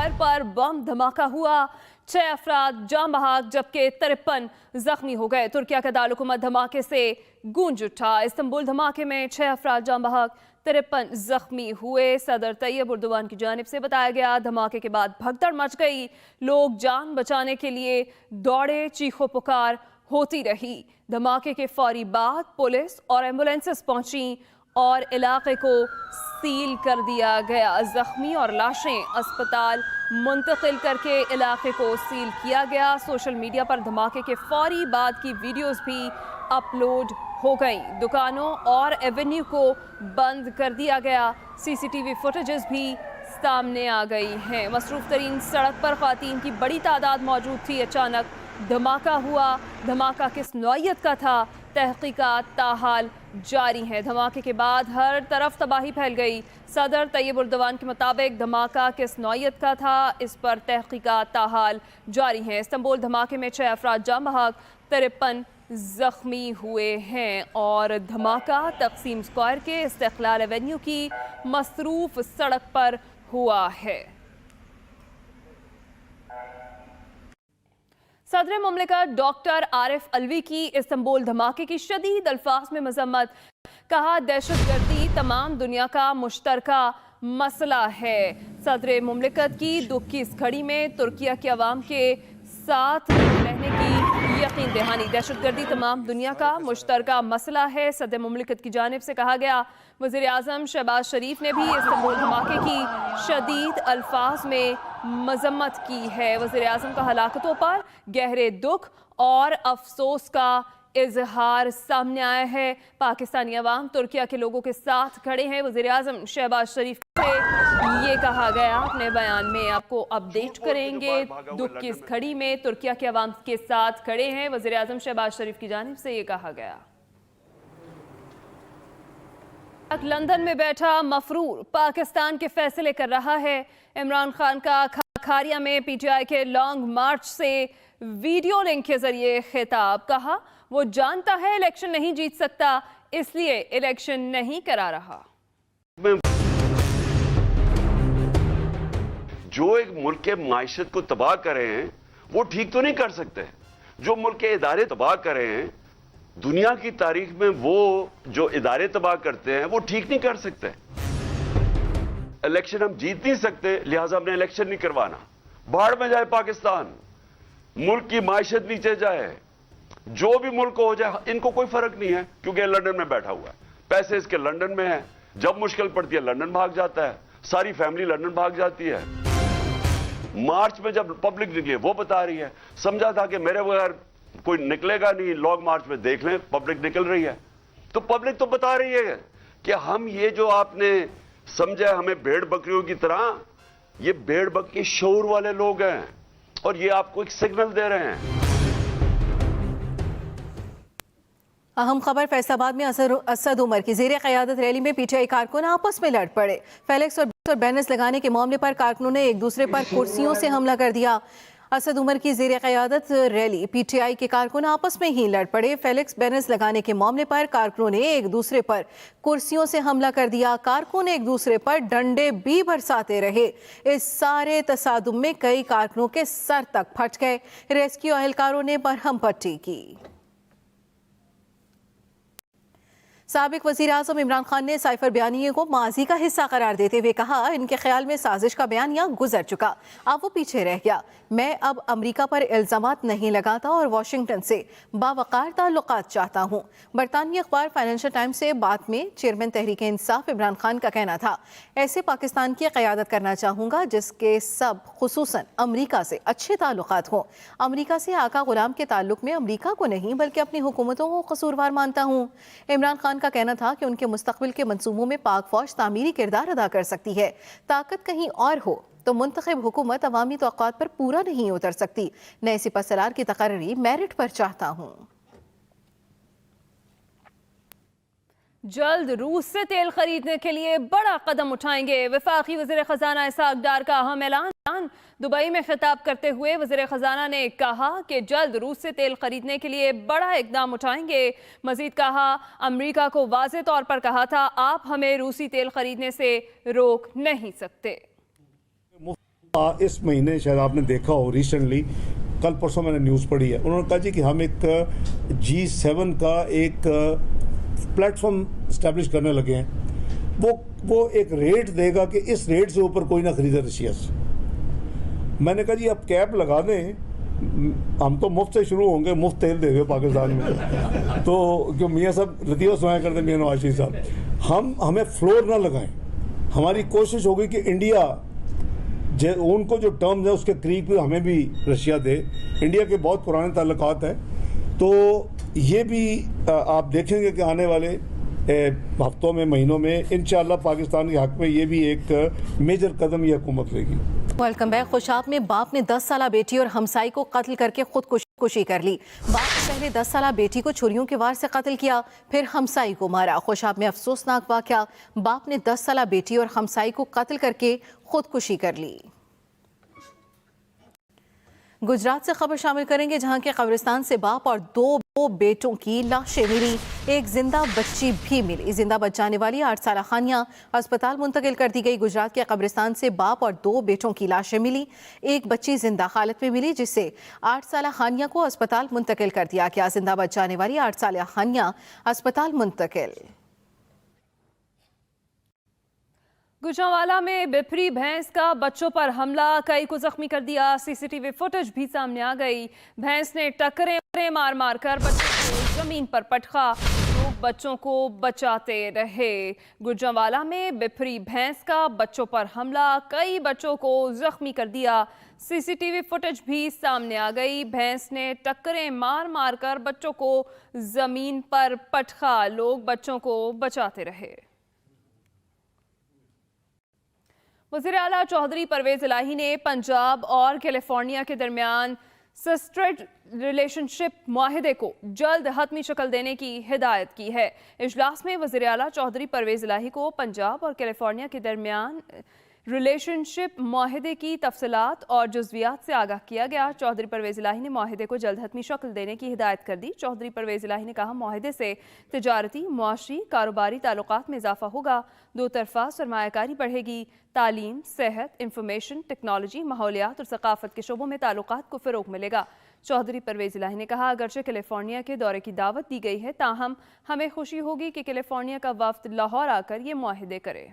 Square पर बम धमाका हुआ, 6 अफराद जान बहक जबकि 53 जख्मी हो गए। तुर्किया के दारुल-हुकूमत धमाके से गूंज उठा। इस्तांबुल धमाके में 6 अफराद जान बहक, 53 जख्मी हुए। सदर तैयब उर्दवान की जानिब से बताया गया, धमाके के बाद भगदड़ मच गई। लोग जान बचाने के लिए दौड़े, चीखो पुकार होती रही। धमाके के फौरी बाद पुलिस और एम्बुलेंसेस पहुंची और इलाके को सील कर दिया गया। जख्मी और लाशें अस्पताल मुंतकिल करके इलाके को सील किया गया। सोशल मीडिया पर धमाके के फौरी बाद की वीडियोस भी अपलोड हो गई। दुकानों और एवेन्यू को बंद कर दिया गया। सीसीटीवी फुटेजेस भी सामने आ गई हैं। मसरूफ तरीन सड़क पर ख्वातीन की बड़ी तादाद मौजूद थी। अचानक धमाका हुआ। धमाका किस नौइयत का था, तहकीकात ताहाल जारी है। धमाके के बाद हर तरफ तबाही फैल गई। सदर तैयब उर्दवान के मुताबिक धमाका किस नौइयत का था, इस पर तहकीकात ताहाल जारी है। इस्तांबुल धमाके में 6 अफराद जान बहक, 53 जख्मी हुए हैं और धमाका तकसीम स्क्वायर के इस्तिकलाल एवेन्यू की मसरूफ सड़क पर हुआ है। सदर मुमलिकत डॉक्टर आरिफ अलवी की इस्तांबुल धमाके की शदीद अल्फाज में मजम्मत। कहा, दहशतगर्दी तमाम दुनिया का मुश्तरका मसला है। सदर मुमलिकत की दुख की इस घड़ी में तुर्किया के अवाम के साथ रहने की यकीन दहानी। दहशतगर्दी तमाम दुनिया का मुश्तरका मसला है। सदर मुमलिकत की जानिब से कहा गया। वज़ीर आज़म शहबाज शरीफ ने भी इस्तांबुल धमाके की शदीद अल्फाज में मजम्मत की है। वज़ीर आज़म का हलाकतों पर गहरे दुख और अफसोस का इजहार सामने आया है। पाकिस्तानी अवाम तुर्किया के लोगों के साथ खड़े हैं। वज़ीर आज़म शहबाज शरीफ से ये कहा गया, अपने बयान में आपको अपडेट करेंगे। दुख की इस घड़ी में तुर्किया के अवाम के साथ खड़े हैं। वज़ीर आज़म शहबाज शरीफ की जानिब से ये कहा गया। लंदन में बैठा मफरूर पाकिस्तान के फैसले कर रहा है। इमरान खान का खारिया में पीटीआई के लॉन्ग मार्च से वीडियो लिंक के जरिए खिताब। कहा, वो जानता है इलेक्शन नहीं जीत सकता, इसलिए इलेक्शन नहीं करा रहा। जो एक मुल्क के माइशत को तबाह कर रहे हैं वो ठीक तो नहीं कर सकते। जो मुल्क के इदारे तबाह कर रहे हैं, दुनिया की तारीख में वो जो इदारे तबाह करते हैं वो ठीक नहीं कर सकते। इलेक्शन हम जीत नहीं सकते, लिहाजा हमने इलेक्शन नहीं करवाना। बाढ़ में जाए पाकिस्तान, मुल्क की माइशत नीचे जाए, जो भी मुल्क हो जाए, इनको कोई फर्क नहीं है क्योंकि लंदन में बैठा हुआ है, पैसे इसके लंदन में है। जब मुश्किल पड़ती है लंदन भाग जाता है, सारी फैमिली लंदन भाग जाती है। मार्च में जब पब्लिक निकली वो बता रही है, समझा था कि मेरे बगैर कोई निकलेगा नहीं, लॉन्ग मार्च में देख लें पब्लिक निकल रही है। तो पब्लिक तो बता रही है कि हम ये जो आपने समझा हमें भेड़ बकरियों की तरह, ये भेड़ बकरी शऊर वाले लोग हैं और ये आपको एक सिग्नल दे रहे हैं। अहम खबर, फैसलाबाद में असद उमर की ज़ेरे क़यादत रैली में पीटीआई कारकुन आपस में लड़ पड़े। फ्लेक्स और बैनर्स लगाने के मामले पर कारकुनों ने एक दूसरे पर कुर्सियों से हमला कर दिया। असद उमर की ज़ेरे क़यादत रैली पीटीआई के कारकुन आपस में ही लड़ पड़े। फ्लेक्स बैनर्स लगाने के मामले पर कारकुनों ने एक दूसरे पर कुर्सियों से हमला कर दिया। कारकुन एक दूसरे पर डंडे भी बरसाते रहे। इस सारे तसादुम में कई कारकुनों के सर तक फट गए। रेस्क्यू एहलकारों ने बरहम पट्टी की। साबिक वज़ीर आज़म इमरान खान ने साइफर बयानिए को माजी का हिस्सा करार देते हुए कहा, इनके ख्याल में साजिश का बयानिया गुजर चुका, अब वो पीछे रह गया। मैं अब अमरीका पर इल्ज़ामात नहीं लगाता और वाशिंगटन से बावकार ताल्लुकात चाहता हूँ। बरतानवी अखबार फाइनेंशियल टाइम्स से बात में चेयरमैन तहरीक इंसाफ इमरान खान का कहना था, ऐसे पाकिस्तान की क़यादत करना चाहूँगा जिसके सब खुसूसन अमरीका से अच्छे ताल्लुकात हों। अमरीका से आका गुलाम के ताल्लुक में अमरीका को नहीं बल्कि अपनी हुकूमतों को कसूरवार मानता हूँ। इमरान खान का कहना था कि उनके मुस्तकबिल के मंसूबों में पाक फौज तामीरी किरदार अदा कर सकती है। ताकत कहीं और हो तो मुंतखब हुकूमत अवामी तवक्कुआत पर पूरा नहीं उतर सकती। नए सिपह सलार की तकर्री मेरिट पर चाहता हूँ। जल्द रूस से तेल खरीदने के लिए बड़ा कदम उठाएंगे। वफाकी वज़ीर ख़ज़ाना इसहाक डार का अहम ऐलान। दुबई में खिताब करते हुए वज़ीर ख़ज़ाना ने कहा कि जल्द रूस से तेल खरीदने के लिए बड़ा इक़दाम उठाएंगे। मज़ीद कहा, अमरीका को वाज़ेह तौर पर कहा था, आप हमें रूसी तेल खरीदने से रोक नहीं सकते। اس مہینے شاید آپ نے دیکھا ہو ریسنٹلی کل پرسوں میں نے نیوز پڑھی ہے انہوں نے کہا جی کہ ہم ایک G7 کا ایک پلیٹ فارم اسٹیبلش کرنے لگے ہیں وہ ایک ریٹ دے گا کہ اس ریٹ سے اوپر کوئی نہ خریدے رشیا سے میں نے کہا جی آپ کیپ لگا دیں ہم تو مفت سے شروع ہوں گے مفت تیل دے دے پاکستان میں تو جو میاں صاحب لطیفہ سنایا کرتے میاں نواز شریف صاحب ہمیں فلور نہ لگائیں ہماری کوشش ہوگی کہ انڈیا ان کو جو ٹرمز ہیں اس کے قریب ہمیں بھی رشیا دے انڈیا کے بہت پرانے تعلقات ہیں تو یہ بھی آپ دیکھیں گے کہ آنے والے ہفتوں میں مہینوں میں انشاءاللہ پاکستان کے حق میں یہ بھی ایک میجر قدم یہ حکومت لے گی. Welcome back. خوشاب میں باپ نے 10 سالہ بیٹی اور ہمسائی کو قتل کر کے خودکشی کر لی. باپ نے پہلے 10 سالہ بیٹی کو چھریوں کے وار سے قتل کیا پھر ہمسائی کو مارا. خوشاب میں افسوسناک واقعہ باپ نے 10 سالہ بیٹی اور ہمسائی کو قتل کر کے خودکشی کر لی. گجرات سے خبر شامل کریں گے جہاں کے قبرستان سے باپ اور دو بیٹوں کی لاشیں ملی. ایک زندہ بچی بھی ملی. زندہ بچ جانے والی 8 سالہ خانیہ اسپتال منتقل کر دی گئی. گجرات کے قبرستان سے باپ اور 2 بیٹوں کی لاشیں ملی. ایک بچی زندہ حالت میں ملی جس سے 8 سالہ خانیہ کو اسپتال منتقل کر دیا گیا. زندہ بچ جانے والی 8 سالہ خانیہ اسپتال منتقل. گوجرانوالہ میں بپری بھینس کا بچوں پر حملہ کئی کو زخمی کر دیا. CCTV فوٹیج بھی سامنے آ گئی. بھینس نے ٹکریں مار کر بچوں کو زمین پر پٹخا. لوگ بچوں کو بچاتے رہے. گوجرانوالہ میں بپری بھینس کا بچوں پر حملہ کئی بچوں کو زخمی کر دیا. CCTV فوٹیج بھی سامنے آ گئی. بھینس نے ٹکریں مار کر بچوں کو زمین پر پٹخا. لوگ بچوں کو بچاتے رہے. وزیر اعلیٰ چودھری پرویز الہی نے پنجاب اور کیلیفورنیا کے درمیان سسٹرڈ ریلیشن شپ معاہدے کو جلد حتمی شکل دینے کی ہدایت کی ہے. اجلاس میں وزیر اعلیٰ چودھری پرویز الہی کو پنجاب اور کیلیفورنیا کے درمیان ریلیشن شپ معاہدے کی تفصیلات اور جزویات سے آگاہ کیا گیا. چودھری پرویز الہی نے معاہدے کو جلد حتمی شکل دینے کی ہدایت کر دی. چودھری پرویز الہی نے کہا معاہدے سے تجارتی، معاشی، کاروباری تعلقات میں اضافہ ہوگا. 2 طرفہ سرمایہ کاری بڑھے گی. تعلیم، صحت، انفارمیشن ٹیکنالوجی، ماحولیات اور ثقافت کے شعبوں میں تعلقات کو فروغ ملے گا. چودھری پرویز الہی نے کہا اگرچہ کیلیفورنیا کے دورے کی دعوت دی گئی ہے تاہم ہمیں خوشی ہوگی کہ کیلیفورنیا کا وفد لاہور آ کر یہ معاہدے کرے.